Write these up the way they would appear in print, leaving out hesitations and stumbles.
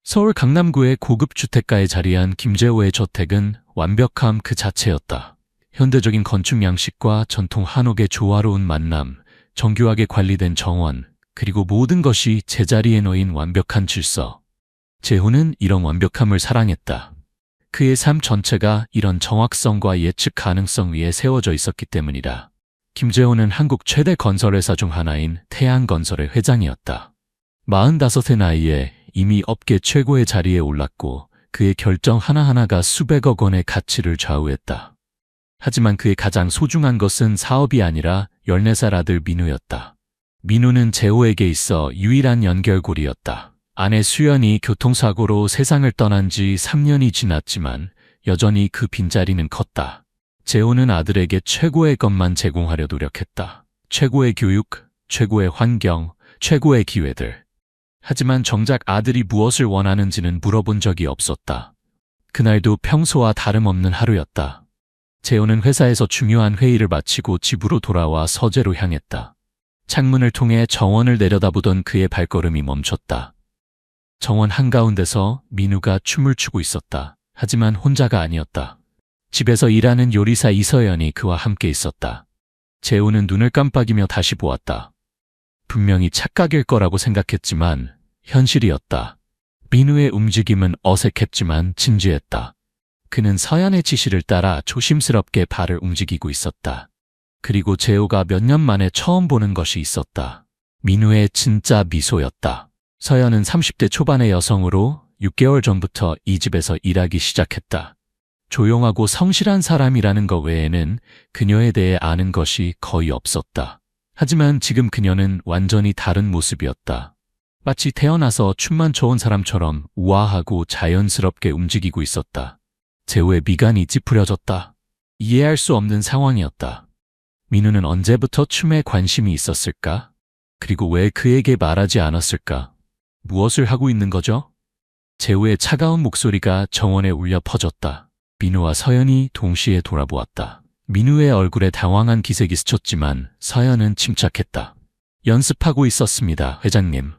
서울 강남구의 고급 주택가에 자리한 김재호의 저택은 완벽함 그 자체였다. 현대적인 건축 양식과 전통 한옥의 조화로운 만남, 정교하게 관리된 정원, 그리고 모든 것이 제자리에 놓인 완벽한 질서. 재호는 이런 완벽함을 사랑했다. 그의 삶 전체가 이런 정확성과 예측 가능성 위에 세워져 있었기 때문이다. 김재호는 한국 최대 건설회사 중 하나인 태양건설의 회장이었다. 45의 나이에 이미 업계 최고의 자리에 올랐고 그의 결정 하나하나가 수백억 원의 가치를 좌우했다. 하지만 그의 가장 소중한 것은 사업이 아니라 14살 아들 민우였다. 민우는 재호에게 있어 유일한 연결고리였다. 아내 수연이 교통사고로 세상을 떠난 지 3년이 지났지만 여전히 그 빈자리는 컸다. 재호는 아들에게 최고의 것만 제공하려 노력했다. 최고의 교육, 최고의 환경, 최고의 기회들. 하지만 정작 아들이 무엇을 원하는지는 물어본 적이 없었다. 그날도 평소와 다름없는 하루였다. 재호는 회사에서 중요한 회의를 마치고 집으로 돌아와 서재로 향했다. 창문을 통해 정원을 내려다보던 그의 발걸음이 멈췄다. 정원 한가운데서 민우가 춤을 추고 있었다. 하지만 혼자가 아니었다. 집에서 일하는 요리사 이서연이 그와 함께 있었다. 재호는 눈을 깜빡이며 다시 보았다. 분명히 착각일 거라고 생각했지만 현실이었다. 민우의 움직임은 어색했지만 진지했다. 그는 서연의 지시를 따라 조심스럽게 발을 움직이고 있었다. 그리고 재호가 몇 년 만에 처음 보는 것이 있었다. 민우의 진짜 미소였다. 서연은 30대 초반의 여성으로 6개월 전부터 이 집에서 일하기 시작했다. 조용하고 성실한 사람이라는 것 외에는 그녀에 대해 아는 것이 거의 없었다. 하지만 지금 그녀는 완전히 다른 모습이었다. 마치 태어나서 춤만 춰온 사람처럼 우아하고 자연스럽게 움직이고 있었다. 재호의 미간이 찌푸려졌다. 이해할 수 없는 상황이었다. 민우는 언제부터 춤에 관심이 있었을까? 그리고 왜 그에게 말하지 않았을까? 무엇을 하고 있는 거죠? 재호의 차가운 목소리가 정원에 울려 퍼졌다. 민우와 서연이 동시에 돌아보았다. 민우의 얼굴에 당황한 기색이 스쳤지만 서연은 침착했다. 연습하고 있었습니다, 회장님.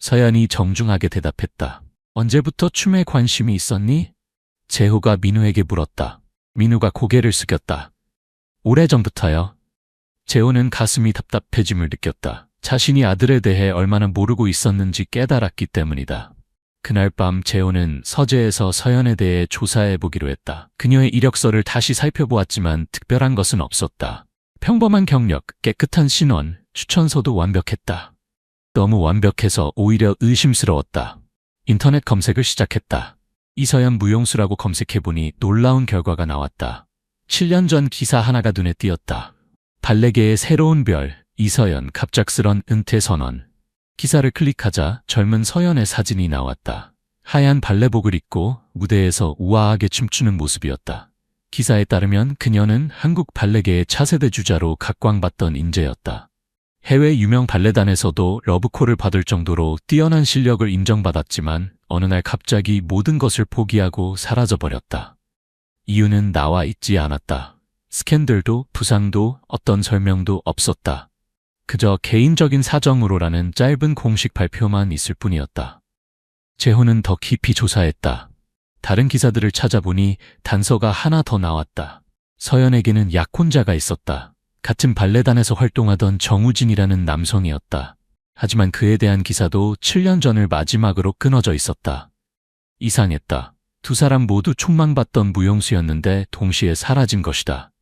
서연이 정중하게 대답했다. 언제부터 춤에 관심이 있었니? 재호가 민우에게 물었다. 민우가 고개를 숙였다. 오래전부터요. 재호는 가슴이 답답해짐을 느꼈다. 자신이 아들에 대해 얼마나 모르고 있었는지 깨달았기 때문이다. 그날 밤 재호는 서재에서 서연에 대해 조사해보기로 했다. 그녀의 이력서를 다시 살펴보았지만 특별한 것은 없었다. 평범한 경력, 깨끗한 신원, 추천서도 완벽했다. 너무 완벽해서 오히려 의심스러웠다. 인터넷 검색을 시작했다. 이서연 무용수라고 검색해보니 놀라운 결과가 나왔다. 7년 전 기사 하나가 눈에 띄었다. 발레계의 새로운 별, 이서연 갑작스런 은퇴 선언. 기사를 클릭하자 젊은 서연의 사진이 나왔다. 하얀 발레복을 입고 무대에서 우아하게 춤추는 모습이었다. 기사에 따르면 그녀는 한국 발레계의 차세대 주자로 각광받던 인재였다. 해외 유명 발레단에서도 러브콜을 받을 정도로 뛰어난 실력을 인정받았지만 어느 날 갑자기 모든 것을 포기하고 사라져버렸다. 이유는 나와 있지 않았다. 스캔들도 부상도 어떤 설명도 없었다. 그저 개인적인 사정으로라는 짧은 공식 발표만 있을 뿐이었다. 재호는 더 깊이 조사했다. 다른 기사들을 찾아보니 단서가 하나 더 나왔다. 서연에게는 약혼자가 있었다. 같은 발레단에서 활동하던 정우진이라는 남성이었다. 하지만 그에 대한 기사도 7년 전을 마지막으로 끊어져 있었다. 이상했다. 두 사람 모두 촉망받던 무용수였는데 동시에 사라진 것이다.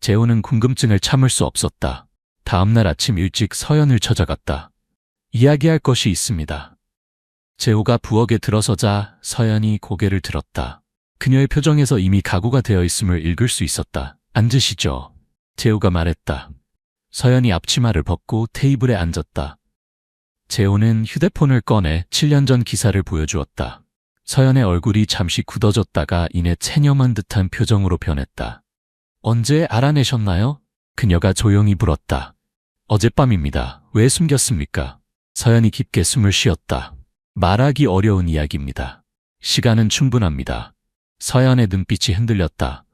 재호는 궁금증을 참을 수 없었다. 다음날 아침 일찍 서연을 찾아갔다. 이야기할 것이 있습니다. 재호가 부엌에 들어서자 서연이 고개를 들었다. 그녀의 표정에서 이미 각오가 되어 있음을 읽을 수 있었다. 앉으시죠. 재호가 말했다. 서연이 앞치마를 벗고 테이블에 앉았다. 재호는 휴대폰을 꺼내 7년 전 기사를 보여주었다. 서연의 얼굴이 잠시 굳어졌다가 이내 체념한 듯한 표정으로 변했다. 언제 알아내셨나요? 그녀가 조용히 물었다. 어젯밤입니다. 왜 숨겼습니까? 서연이 깊게 숨을 쉬었다. 말하기 어려운 이야기입니다. 시간은 충분합니다. 서연의 눈빛이 흔들렸다.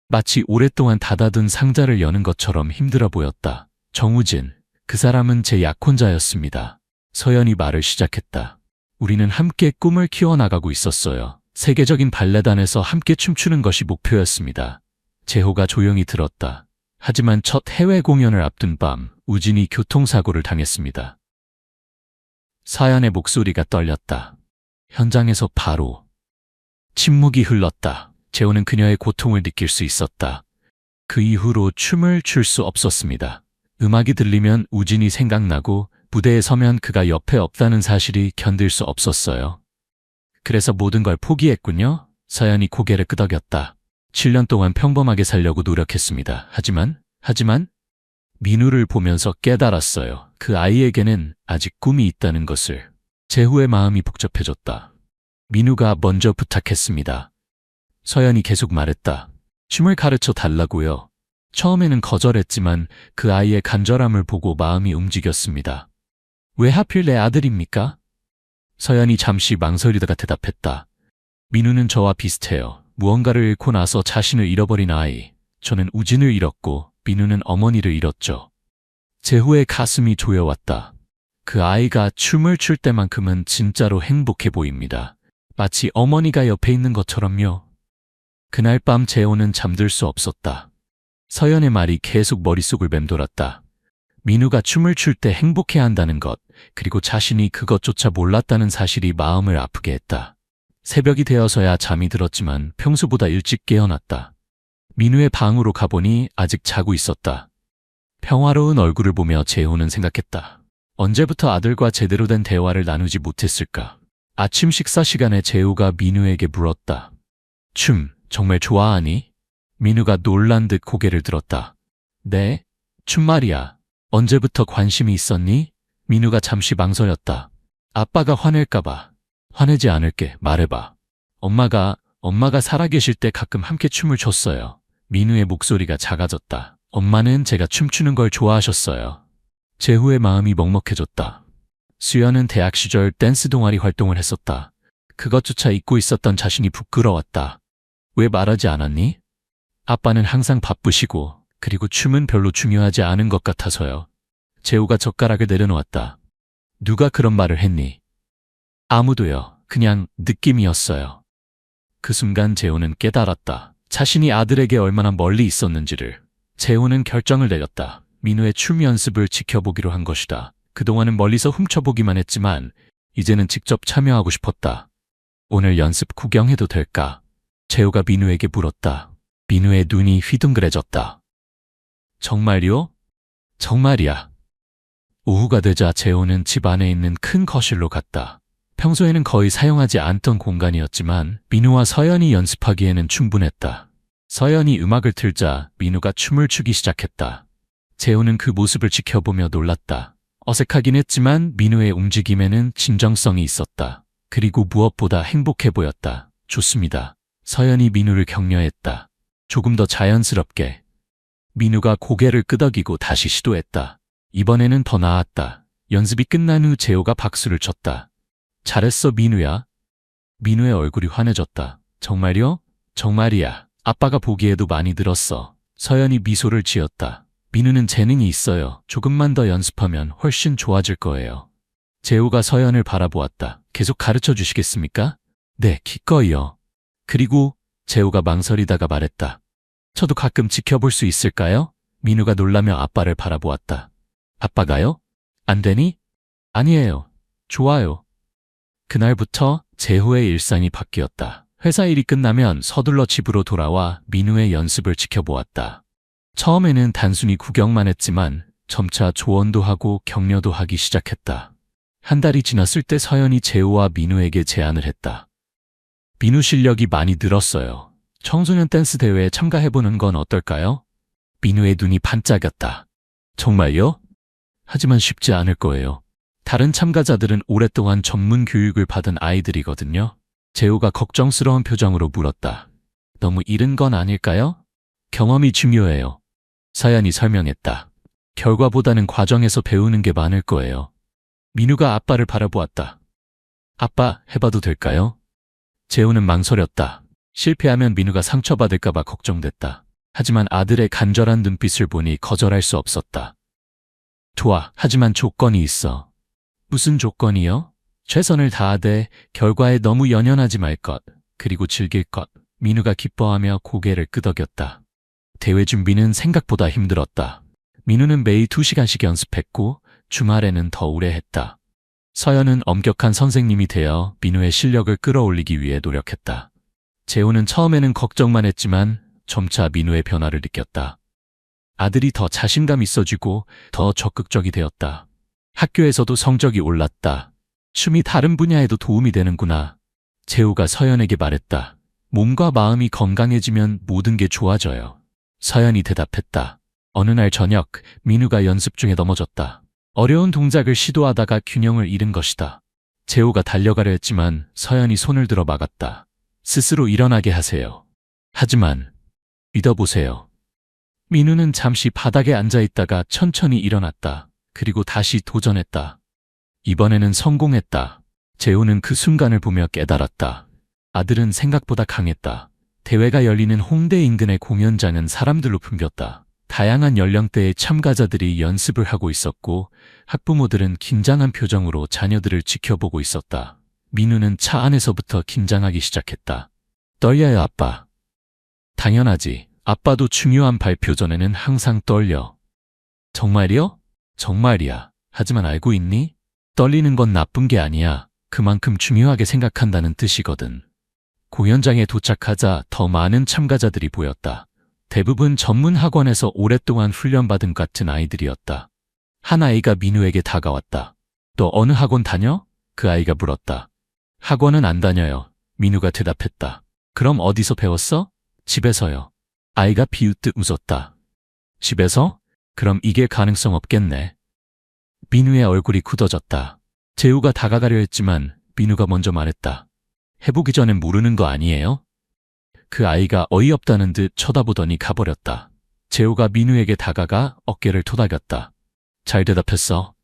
마치 오랫동안 닫아둔 상자를 여는 것처럼 힘들어 보였다. 정우진, 그 사람은 제 약혼자였습니다. 서연이 말을 시작했다. 우리는 함께 꿈을 키워나가고 있었어요. 세계적인 발레단에서 함께 춤추는 것이 목표였습니다. 재호가 조용히 들었다. 하지만 첫 해외 공연을 앞둔 밤, 우진이 교통사고를 당했습니다. 서연의 목소리가 떨렸다. 현장에서 바로 침묵이 흘렀다. 재호는 그녀의 고통을 느낄 수 있었다. 그 이후로 춤을 출 수 없었습니다. 음악이 들리면 우진이 생각나고 무대에 서면 그가 옆에 없다는 사실이 견딜 수 없었어요. 그래서 모든 걸 포기했군요. 서연이 고개를 끄덕였다. 7년 동안 평범하게 살려고 노력했습니다. 하지만 민우를 보면서 깨달았어요. 그 아이에게는 아직 꿈이 있다는 것을. 재호의 마음이 복잡해졌다. 민우가 먼저 부탁했습니다. 서연이 계속 말했다. 춤을 가르쳐 달라고요. 처음에는 거절했지만 그 아이의 간절함을 보고 마음이 움직였습니다. 왜 하필 내 아들입니까? 서연이 잠시 망설이다가 대답했다. 민우는 저와 비슷해요. 무언가를 잃고 나서 자신을 잃어버린 아이. 저는 우진을 잃었고 민우는 어머니를 잃었죠. 재호의 가슴이 조여왔다. 그 아이가 춤을 출 때만큼은 진짜로 행복해 보입니다. 마치 어머니가 옆에 있는 것처럼요. 그날 밤 재호는 잠들 수 없었다. 서연의 말이 계속 머릿속을 맴돌았다. 민우가 춤을 출 때 행복해한다는 것, 그리고 자신이 그것조차 몰랐다는 사실이 마음을 아프게 했다. 새벽이 되어서야 잠이 들었지만 평소보다 일찍 깨어났다. 민우의 방으로 가보니 아직 자고 있었다. 평화로운 얼굴을 보며 재호는 생각했다. 언제부터 아들과 제대로 된 대화를 나누지 못했을까? 아침 식사 시간에 재호가 민우에게 물었다. 춤 정말 좋아하니? 민우가 놀란 듯 고개를 들었다. 네, 춤 말이야. 언제부터 관심이 있었니? 민우가 잠시 망설였다. 아빠가 화낼까봐. 화내지 않을게. 말해봐. 엄마가 살아계실 때 가끔 함께 춤을 췄어요. 민우의 목소리가 작아졌다. 엄마는 제가 춤추는 걸 좋아하셨어요. 재호의 마음이 먹먹해졌다. 수연은 대학 시절 댄스 동아리 활동을 했었다. 그것조차 잊고 있었던 자신이 부끄러웠다. 왜 말하지 않았니? 아빠는 항상 바쁘시고 그리고 춤은 별로 중요하지 않은 것 같아서요. 재호가 젓가락을 내려놓았다. 누가 그런 말을 했니? 아무도요. 그냥 느낌이었어요. 그 순간 재호는 깨달았다. 자신이 아들에게 얼마나 멀리 있었는지를. 재호는 결정을 내렸다. 민우의 춤 연습을 지켜보기로 한 것이다. 그동안은 멀리서 훔쳐보기만 했지만 이제는 직접 참여하고 싶었다. 오늘 연습 구경해도 될까? 재호가 민우에게 물었다. 민우의 눈이 휘둥그레졌다. 정말요? 정말이야. 오후가 되자 재호는 집 안에 있는 큰 거실로 갔다. 평소에는 거의 사용하지 않던 공간이었지만 민우와 서연이 연습하기에는 충분했다. 서연이 음악을 틀자 민우가 춤을 추기 시작했다. 재호는 그 모습을 지켜보며 놀랐다. 어색하긴 했지만 민우의 움직임에는 진정성이 있었다. 그리고 무엇보다 행복해 보였다. 좋습니다. 서연이 민우를 격려했다. 조금 더 자연스럽게. 민우가 고개를 끄덕이고 다시 시도했다. 이번에는 더 나았다. 연습이 끝난 후 재호가 박수를 쳤다. 잘했어, 민우야. 민우의 얼굴이 환해졌다. 정말요? 정말이야. 아빠가 보기에도 많이 늘었어. 서연이 미소를 지었다. 민우는 재능이 있어요. 조금만 더 연습하면 훨씬 좋아질 거예요. 재호가 서연을 바라보았다. 계속 가르쳐 주시겠습니까? 네, 기꺼이요. 그리고 재호가 망설이다가 말했다. 저도 가끔 지켜볼 수 있을까요? 민우가 놀라며 아빠를 바라보았다. 아빠가요? 안 되니? 아니에요. 좋아요. 그날부터 재호의 일상이 바뀌었다. 회사 일이 끝나면 서둘러 집으로 돌아와 민우의 연습을 지켜보았다. 처음에는 단순히 구경만 했지만 점차 조언도 하고 격려도 하기 시작했다. 한 달이 지났을 때 서연이 재호와 민우에게 제안을 했다. 민우 실력이 많이 늘었어요. 청소년 댄스 대회에 참가해보는 건 어떨까요? 민우의 눈이 반짝였다. 정말요? 하지만 쉽지 않을 거예요. 다른 참가자들은 오랫동안 전문 교육을 받은 아이들이거든요. 재호가 걱정스러운 표정으로 물었다. 너무 이른 건 아닐까요? 경험이 중요해요. 서연이 설명했다. 결과보다는 과정에서 배우는 게 많을 거예요. 민우가 아빠를 바라보았다. 아빠, 해봐도 될까요? 재호는 망설였다. 실패하면 민우가 상처받을까봐 걱정됐다. 하지만 아들의 간절한 눈빛을 보니 거절할 수 없었다. 좋아, 하지만 조건이 있어. 무슨 조건이요? 최선을 다하되 결과에 너무 연연하지 말 것, 그리고 즐길 것. 민우가 기뻐하며 고개를 끄덕였다. 대회 준비는 생각보다 힘들었다. 민우는 매일 2시간씩 연습했고 주말에는 더 오래 했다. 서연은 엄격한 선생님이 되어 민우의 실력을 끌어올리기 위해 노력했다. 재호는 처음에는 걱정만 했지만 점차 민우의 변화를 느꼈다. 아들이 더 자신감 있어지고 더 적극적이 되었다. 학교에서도 성적이 올랐다. 춤이 다른 분야에도 도움이 되는구나. 재호가 서연에게 말했다. 몸과 마음이 건강해지면 모든 게 좋아져요. 서연이 대답했다. 어느 날 저녁 민우가 연습 중에 넘어졌다. 어려운 동작을 시도하다가 균형을 잃은 것이다. 재호가 달려가려 했지만 서연이 손을 들어 막았다. 스스로 일어나게 하세요. 하지만 믿어보세요. 민우는 잠시 바닥에 앉아 있다가 천천히 일어났다. 그리고 다시 도전했다. 이번에는 성공했다. 재호는 그 순간을 보며 깨달았다. 아들은 생각보다 강했다. 대회가 열리는 홍대 인근의 공연장은 사람들로 붐볐다. 다양한 연령대의 참가자들이 연습을 하고 있었고 학부모들은 긴장한 표정으로 자녀들을 지켜보고 있었다. 민우는 차 안에서부터 긴장하기 시작했다. 떨려요, 아빠. 당연하지. 아빠도 중요한 발표 전에는 항상 떨려. 정말이요? 정말이야. 하지만 알고 있니? 떨리는 건 나쁜 게 아니야. 그만큼 중요하게 생각한다는 뜻이거든. 공연장에 도착하자 더 많은 참가자들이 보였다. 대부분 전문 학원에서 오랫동안 훈련받은 같은 아이들이었다. 한 아이가 민우에게 다가왔다. 너 어느 학원 다녀? 그 아이가 물었다. 학원은 안 다녀요. 민우가 대답했다. 그럼 어디서 배웠어? 집에서요. 아이가 비웃듯 웃었다. 집에서? 그럼 이길 가능성 없겠네. 민우의 얼굴이 굳어졌다. 재우가 다가가려 했지만 민우가 먼저 말했다. 해보기 전엔 모르는 거 아니에요? 그 아이가 어이없다는 듯 쳐다보더니 가버렸다. 재호가 민우에게 다가가 어깨를 토닥였다. 잘 대답했어.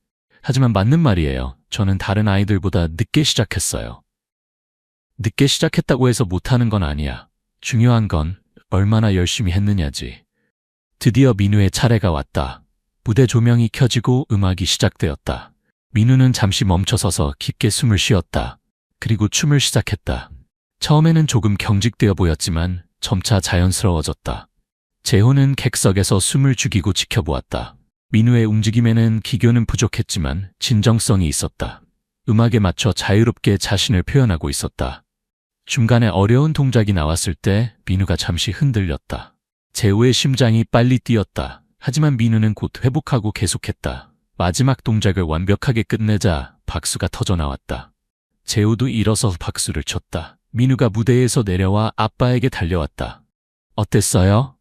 하지만 맞는 말이에요. 저는 다른 아이들보다 늦게 시작했어요. 늦게 시작했다고 해서 못하는 건 아니야. 중요한 건 얼마나 열심히 했느냐지. 드디어 민우의 차례가 왔다. 무대 조명이 켜지고 음악이 시작되었다. 민우는 잠시 멈춰서서 깊게 숨을 쉬었다. 그리고 춤을 시작했다. 처음에는 조금 경직되어 보였지만 점차 자연스러워졌다. 재호는 객석에서 숨을 죽이고 지켜보았다. 민우의 움직임에는 기교는 부족했지만 진정성이 있었다. 음악에 맞춰 자유롭게 자신을 표현하고 있었다. 중간에 어려운 동작이 나왔을 때 민우가 잠시 흔들렸다. 재호의 심장이 빨리 뛰었다. 하지만 민우는 곧 회복하고 계속했다. 마지막 동작을 완벽하게 끝내자 박수가 터져 나왔다. 재호도 일어서 박수를 쳤다. 민우가 무대에서 내려와 아빠에게 달려왔다. 어땠어요?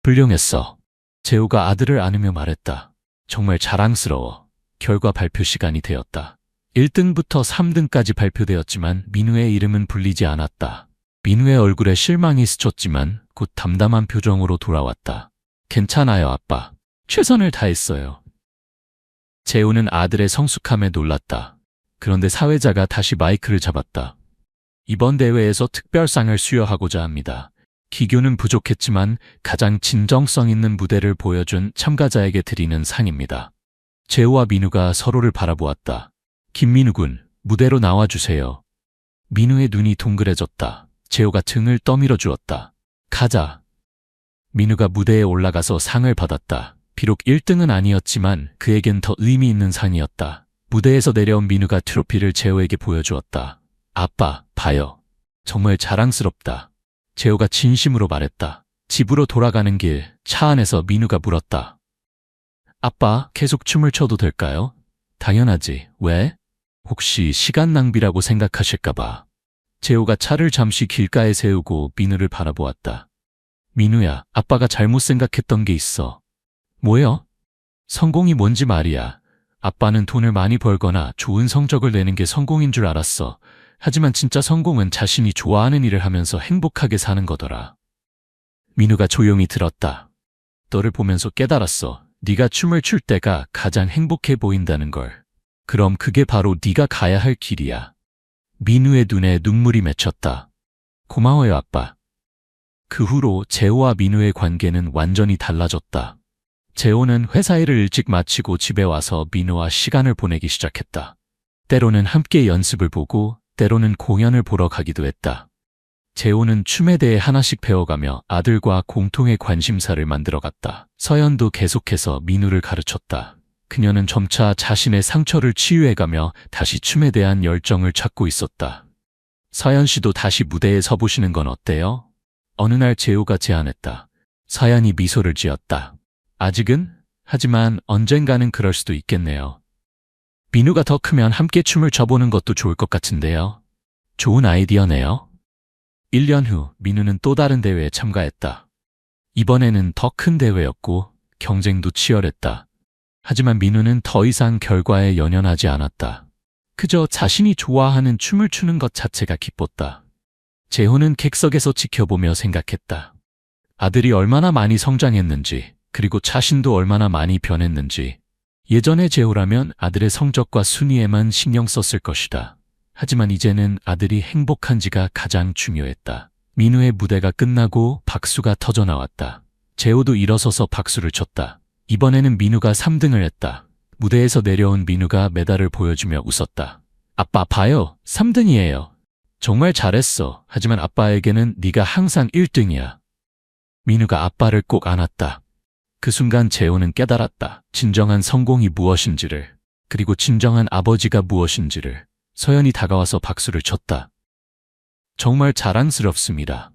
훌륭했어. 재호가 아들을 안으며 말했다. 정말 자랑스러워. 결과 발표 시간이 되었다. 1등부터 3등까지 발표되었지만 민우의 이름은 불리지 않았다. 민우의 얼굴에 실망이 스쳤지만 곧 담담한 표정으로 돌아왔다. 괜찮아요, 아빠. 최선을 다했어요. 재호는 아들의 성숙함에 놀랐다. 그런데 사회자가 다시 마이크를 잡았다. 이번 대회에서 특별상을 수여하고자 합니다. 기교는 부족했지만 가장 진정성 있는 무대를 보여준 참가자에게 드리는 상입니다. 재호와 민우가 서로를 바라보았다. 김민우 군, 무대로 나와주세요. 민우의 눈이 동그래졌다. 재호가 등을 떠밀어 주었다. 가자. 민우가 무대에 올라가서 상을 받았다. 비록 1등은 아니었지만 그에겐 더 의미 있는 상이었다. 무대에서 내려온 민우가 트로피를 재호에게 보여주었다. 아빠, 봐요. 정말 자랑스럽다. 재호가 진심으로 말했다. 집으로 돌아가는 길, 차 안에서 민우가 물었다. 아빠, 계속 춤을 춰도 될까요? 당연하지. 왜? 혹시 시간 낭비라고 생각하실까봐. 재호가 차를 잠시 길가에 세우고 민우를 바라보았다. 민우야, 아빠가 잘못 생각했던 게 있어. 뭐요? 성공이 뭔지 말이야. 아빠는 돈을 많이 벌거나 좋은 성적을 내는 게 성공인 줄 알았어. 하지만 진짜 성공은 자신이 좋아하는 일을 하면서 행복하게 사는 거더라. 민우가 조용히 들었다. 너를 보면서 깨달았어. 네가 춤을 출 때가 가장 행복해 보인다는 걸. 그럼 그게 바로 네가 가야 할 길이야. 민우의 눈에 눈물이 맺혔다. 고마워요, 아빠. 그 후로 재호와 민우의 관계는 완전히 달라졌다. 재호는 회사 일을 일찍 마치고 집에 와서 민우와 시간을 보내기 시작했다. 때로는 함께 연습을 보고 때로는 공연을 보러 가기도 했다. 재호는 춤에 대해 하나씩 배워가며 아들과 공통의 관심사를 만들어갔다. 서연도 계속해서 민우를 가르쳤다. 그녀는 점차 자신의 상처를 치유해가며 다시 춤에 대한 열정을 찾고 있었다. 서연 씨도 다시 무대에 서보시는 건 어때요? 어느 날 재호가 제안했다. 서연이 미소를 지었다. 아직은? 하지만 언젠가는 그럴 수도 있겠네요. 민우가 더 크면 함께 춤을 춰보는 것도 좋을 것 같은데요. 좋은 아이디어네요. 1년 후 민우는 또 다른 대회에 참가했다. 이번에는 더 큰 대회였고 경쟁도 치열했다. 하지만 민우는 더 이상 결과에 연연하지 않았다. 그저 자신이 좋아하는 춤을 추는 것 자체가 기뻤다. 재호는 객석에서 지켜보며 생각했다. 아들이 얼마나 많이 성장했는지, 그리고 자신도 얼마나 많이 변했는지. 예전의 재호라면 아들의 성적과 순위에만 신경 썼을 것이다. 하지만 이제는 아들이 행복한지가 가장 중요했다. 민우의 무대가 끝나고 박수가 터져 나왔다. 재호도 일어서서 박수를 쳤다. 이번에는 민우가 3등을 했다. 무대에서 내려온 민우가 메달을 보여주며 웃었다. 아빠 봐요. 3등이에요. 정말 잘했어. 하지만 아빠에게는 네가 항상 1등이야. 민우가 아빠를 꼭 안았다. 그 순간 재호는 깨달았다. 진정한 성공이 무엇인지를, 그리고 진정한 아버지가 무엇인지를. 서연이 다가와서 박수를 쳤다. 정말 자랑스럽습니다.